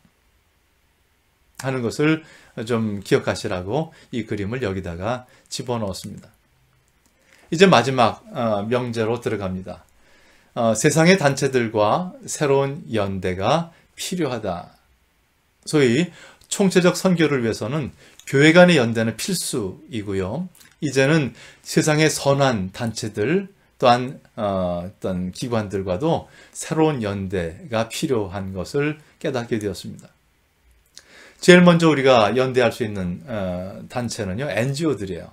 하는 것을 좀 기억하시라고 이 그림을 여기다가 집어넣었습니다. 이제 마지막 명제로 들어갑니다. 세상의 단체들과 새로운 연대가 필요하다. 소위 총체적 선교를 위해서는 교회 간의 연대는 필수이고요. 이제는 세상의 선한 단체들 또한 어떤 기관들과도 새로운 연대가 필요한 것을 깨닫게 되었습니다. 제일 먼저 우리가 연대할 수 있는 단체는요, NGO들이에요.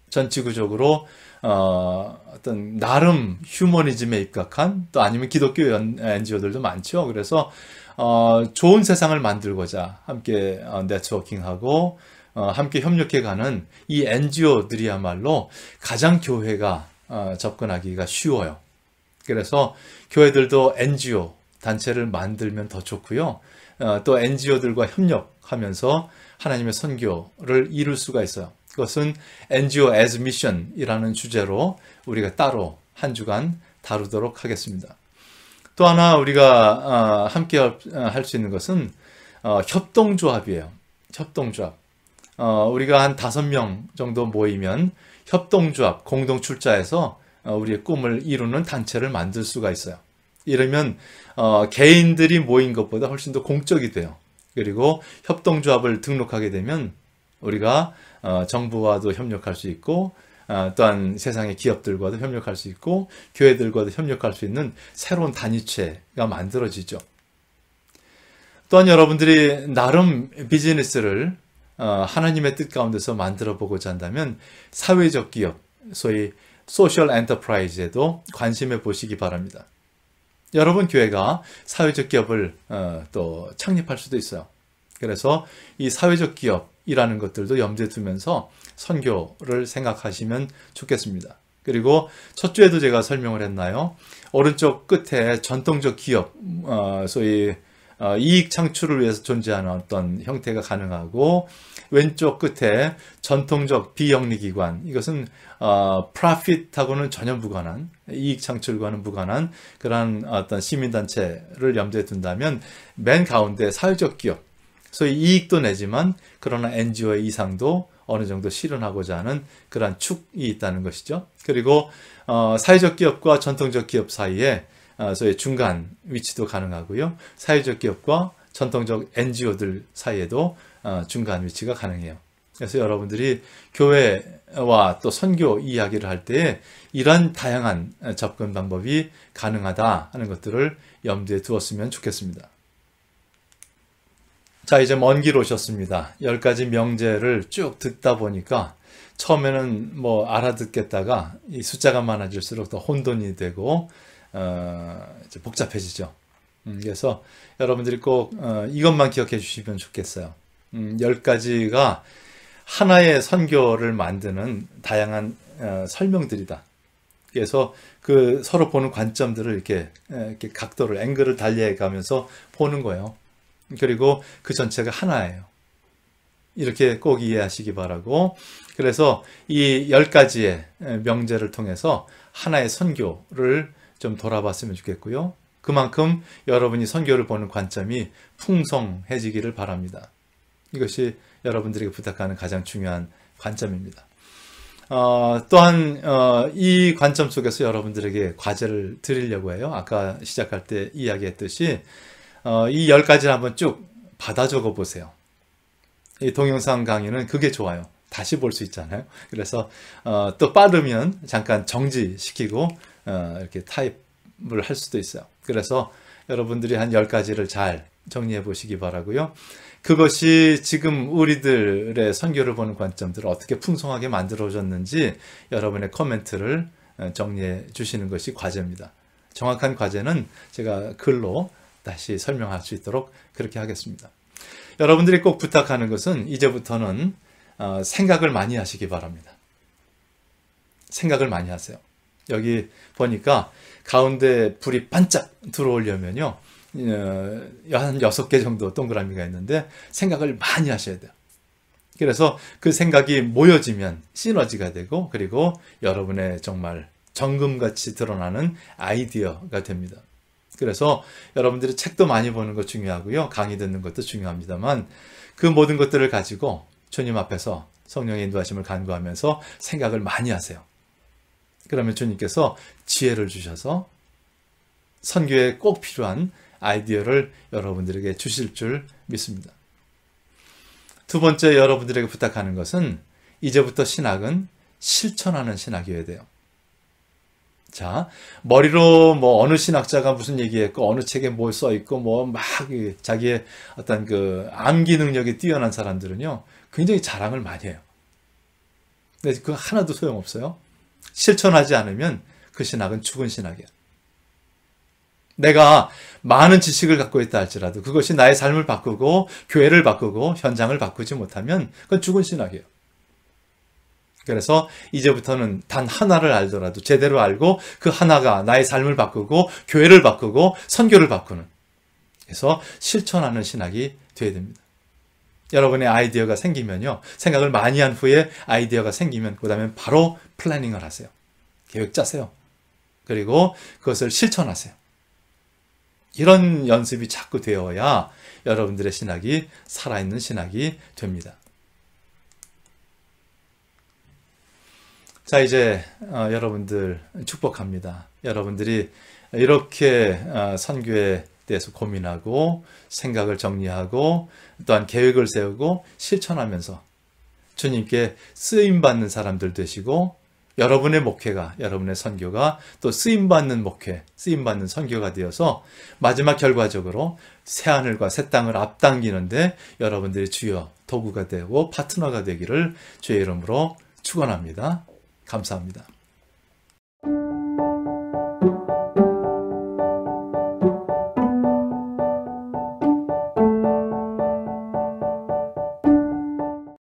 전 지구적으로 어떤 나름 휴머니즘에 입각한 또 아니면 기독교 NGO들도 많죠. 그래서 좋은 세상을 만들고자 함께 네트워킹하고 함께 협력해가는 이 NGO들이야말로 가장 교회가 접근하기가 쉬워요. 그래서 교회들도 NGO 단체를 만들면 더 좋고요. 또 NGO들과 협력하면서 하나님의 선교를 이룰 수가 있어요. 그것은 NGO as Mission이라는 주제로 우리가 따로 한 주간 다루도록 하겠습니다. 또 하나 우리가 함께 할 수 있는 것은 협동조합이에요. 협동조합. 우리가 한 5명 정도 모이면 협동조합, 공동출자해서 우리의 꿈을 이루는 단체를 만들 수가 있어요. 이러면 개인들이 모인 것보다 훨씬 더 공적이 돼요. 그리고 협동조합을 등록하게 되면 우리가 정부와도 협력할 수 있고 또한 세상의 기업들과도 협력할 수 있고 교회들과도 협력할 수 있는 새로운 단위체가 만들어지죠. 또한 여러분들이 나름 비즈니스를 하나님의 뜻 가운데서 만들어 보고자 한다면 사회적 기업, 소위 소셜 엔터프라이즈에도 관심해 보시기 바랍니다. 여러분 교회가 사회적 기업을 또 창립할 수도 있어요. 그래서 이 사회적 기업이라는 것들도 염두에 두면서 선교를 생각하시면 좋겠습니다. 그리고 첫 주에도 제가 설명을 했나요? 오른쪽 끝에 전통적 기업, 소위 이익 창출을 위해서 존재하는 어떤 형태가 가능하고 왼쪽 끝에 전통적 비영리기관, 이것은 profit하고는 전혀 무관한, 이익 창출과는 무관한 그러한 어떤 시민단체를 염두에 둔다면 맨 가운데 사회적 기업, 소위 이익도 내지만 그러나 NGO의 이상도 어느 정도 실현하고자 하는 그러한 축이 있다는 것이죠. 그리고 사회적 기업과 전통적 기업 사이에 소위 중간 위치도 가능하고요. 사회적 기업과 전통적 NGO들 사이에도 중간 위치가 가능해요. 그래서 여러분들이 교회와 또 선교 이야기를 할 때에 이런 다양한 접근 방법이 가능하다 하는 것들을 염두에 두었으면 좋겠습니다. 자, 이제 먼 길 오셨습니다. 10가지 명제를 쭉 듣다 보니까 처음에는 뭐 알아듣겠다가 이 숫자가 많아질수록 더 혼돈이 되고 이제 복잡해지죠. 그래서 여러분들이 꼭 이것만 기억해 주시면 좋겠어요. 10가지가 하나의 선교를 만드는 다양한 설명들이다. 그래서 그 서로 보는 관점들을 이렇게 각도를, 앵글을 달리해 가면서 보는 거예요. 그리고 그 전체가 하나예요. 이렇게 꼭 이해하시기 바라고, 그래서 이 10가지의 명제를 통해서 하나의 선교를 좀 돌아봤으면 좋겠고요. 그만큼 여러분이 선교를 보는 관점이 풍성해지기를 바랍니다. 이것이 여러분들에게 부탁하는 가장 중요한 관점입니다. 또한 이 관점 속에서 여러분들에게 과제를 드리려고 해요. 아까 시작할 때 이야기했듯이 이 10가지를 한번 쭉 받아 적어 보세요. 이 동영상 강의는 그게 좋아요. 다시 볼 수 있잖아요. 그래서 또 빠르면 잠깐 정지시키고 이렇게 타입을 할 수도 있어요. 그래서 여러분들이 한 10가지를 잘 정리해 보시기 바라고요. 그것이 지금 우리들의 선교를 보는 관점들을 어떻게 풍성하게 만들어졌는지 여러분의 코멘트를 정리해 주시는 것이 과제입니다. 정확한 과제는 제가 글로 다시 설명할 수 있도록 그렇게 하겠습니다. 여러분들이 꼭 부탁하는 것은 이제부터는 생각을 많이 하시기 바랍니다. 생각을 많이 하세요. 여기 보니까 가운데 불이 반짝 들어오려면요, 한 6개 정도 동그라미가 있는데 생각을 많이 하셔야 돼요. 그래서 그 생각이 모여지면 시너지가 되고, 그리고 여러분의 정말 정금같이 드러나는 아이디어가 됩니다. 그래서 여러분들이 책도 많이 보는 것 중요하고요, 강의 듣는 것도 중요합니다만, 그 모든 것들을 가지고 주님 앞에서 성령의 인도하심을 간구하면서 생각을 많이 하세요. 그러면 주님께서 지혜를 주셔서 선교에 꼭 필요한 아이디어를 여러분들에게 주실 줄 믿습니다. 두 번째 여러분들에게 부탁하는 것은 이제부터 신학은 실천하는 신학이어야 돼요. 자, 머리로 뭐 어느 신학자가 무슨 얘기했고 어느 책에 뭘 써 있고 뭐 막 자기의 어떤 그 암기 능력이 뛰어난 사람들은요, 굉장히 자랑을 많이 해요. 근데 그거 하나도 소용없어요. 실천하지 않으면 그 신학은 죽은 신학이야. 내가 많은 지식을 갖고 있다 할지라도 그것이 나의 삶을 바꾸고 교회를 바꾸고 현장을 바꾸지 못하면 그건 죽은 신학이에요. 그래서 이제부터는 단 하나를 알더라도 제대로 알고 그 하나가 나의 삶을 바꾸고 교회를 바꾸고 선교를 바꾸는, 그래서 실천하는 신학이 되어야 됩니다. 여러분의 아이디어가 생기면요, 생각을 많이 한 후에 아이디어가 생기면 그 다음에 바로 플래닝을 하세요. 계획 짜세요. 그리고 그것을 실천하세요. 이런 연습이 자꾸 되어야 여러분들의 신학이 살아있는 신학이 됩니다. 자, 이제 여러분들 축복합니다. 여러분들이 이렇게 선교에 대해서 고민하고 생각을 정리하고 또한 계획을 세우고 실천하면서 주님께 쓰임받는 사람들 되시고, 여러분의 목회가, 여러분의 선교가 또 쓰임받는 목회, 쓰임받는 선교가 되어서 마지막 결과적으로 새하늘과 새 땅을 앞당기는데 여러분들이 주요 도구가 되고 파트너가 되기를 주의 이름으로 축원합니다. 감사합니다.